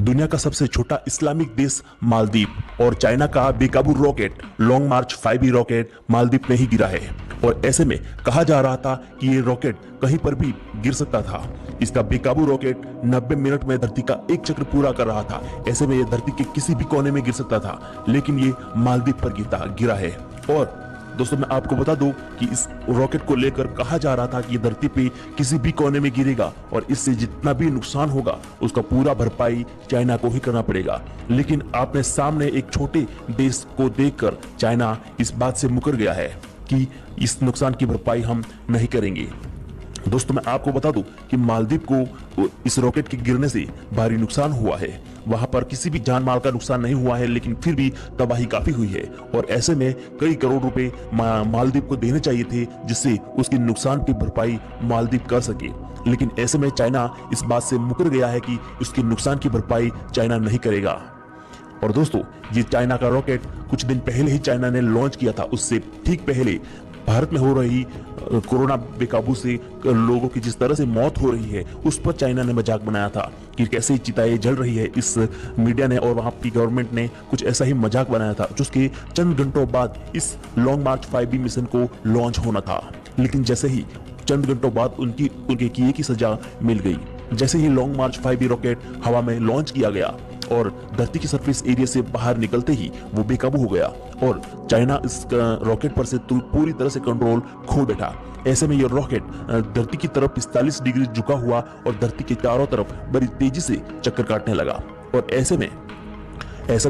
दुनिया का सबसे छोटा इस्लामिक देश मालदीव और चाइना का बेकाबू रॉकेट लॉन्ग मार्च 5B रॉकेट मालदीव में ही गिरा है। और ऐसे में कहा जा रहा था कि ये रॉकेट कहीं पर भी गिर सकता था। इसका बेकाबू रॉकेट 90 मिनट में धरती का एक चक्र पूरा कर रहा था। ऐसे में ये धरती के किसी भी कोने में गिर सकता था, लेकिन ये मालदीव पर गिरा है। और दोस्तों, मैं आपको बता दूं कि इस रॉकेट को लेकर कहा जा रहा था कि ये धरती पे किसी भी कोने में गिरेगा और इससे जितना भी नुकसान होगा उसका पूरा भरपाई चाइना को ही करना पड़ेगा। लेकिन आपने सामने एक छोटे देश को देखकर चाइना इस बात से मुकर गया है कि इस नुकसान की भरपाई हम नहीं करेंगे। दोस्तों, मैं आपको बता दूं कि मालदीव को इस रॉकेट के गिरने से भारी नुकसान हुआ है। वहां पर किसी भी जान माल का नुकसान नहीं हुआ है, लेकिन फिर भी तबाही काफी हुई है। और ऐसे में कई करोड़ रुपए मालदीव को देने चाहिए थे, जिससे उसकी नुकसान की भरपाई मालदीव कर सके। लेकिन ऐसे में चाइना इस बात से मुकर गया है कि उसके नुकसान की भरपाई चाइना नहीं करेगा। और दोस्तों, ये चाइना का रॉकेट कुछ दिन पहले ही चाइना ने लॉन्च किया था। उससे ठीक पहले भारत में हो रही कोरोना बेकाबू से लोगों की जिस तरह से मौत हो रही है, उस पर चाइना ने मजाक बनाया था कि कैसे चिताएं जल रही है। इस मीडिया ने और वहां की गवर्नमेंट ने कुछ ऐसा ही मजाक बनाया था, जिसके चंद घंटों बाद इस लॉन्ग मार्च 5B मिशन को लॉन्च होना था। लेकिन जैसे ही चंद घंटों बाद उनके किए की सजा मिल गई। जैसे ही लॉन्ग मार्च 5B रॉकेट हवा में लॉन्च किया गया और धरती की सरफेस एरिया से बाहर निकलते ही वो बेकाबू हो गया और चाइना इस रॉकेट पर से पूरी तरह से कंट्रोल खो बैठा। ऐसे में ये रॉकेट धरती की तरफ 45 डिग्री झुका हुआ और धरती के चारों तरफ बड़ी तेजी से चक्कर काटने लगा। और ऐसे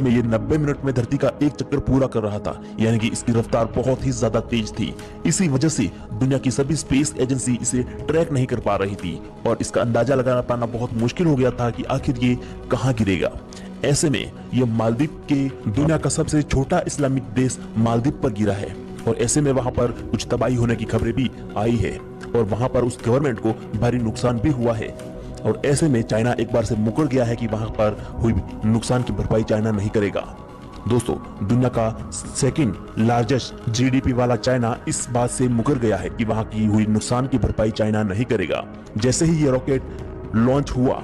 में ये 90 मिनट में धरती का एक चक्कर पूरा कर रहा था, यानी कि इसकी रफ्तार बहुत ही ज्यादा तेज थी। इसी वजह से दुनिया की सभी स्पेस एजेंसी इसे ट्रैक नहीं कर पा रही थी और इसका अंदाजा लगा पाना बहुत मुश्किल हो गया था कि आखिर ये कहां गिरेगा। ऐसे में ये मालदीव के दुनिया का सबसे छोटा इस्लामिक देश मालदीव पर गिरा है और ऐसे में वहां पर कुछ तबाही होने की खबरें भी आई है और वहां पर उस गवर्नमेंट को भारी नुकसान भी हुआ है। और ऐसे में चाइना एक बार से मुकर गया है कि वहां पर हुई नुकसान की भरपाई चाइना नहीं करेगा। दोस्तों, दुनिया का सेकंड लार्जेस्ट जीडीपी वाला चाइना इस बात से मुकर गया है कि वहां की हुई नुकसान की भरपाई चाइना नहीं करेगा। जैसे ही ये रॉकेट लॉन्च हुआ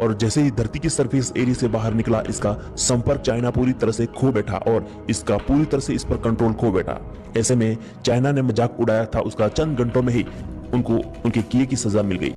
और जैसे ही धरती की सरफेस एरिया से बाहर निकला, इसका संपर्क चाइना पूरी तरह से खो बैठा और इसका पूरी तरह से इस पर कंट्रोल खो बैठा। ऐसे में चाइना ने मजाक उड़ाया था, उसका चंद घंटों में ही उनके किए की सजा मिल गई।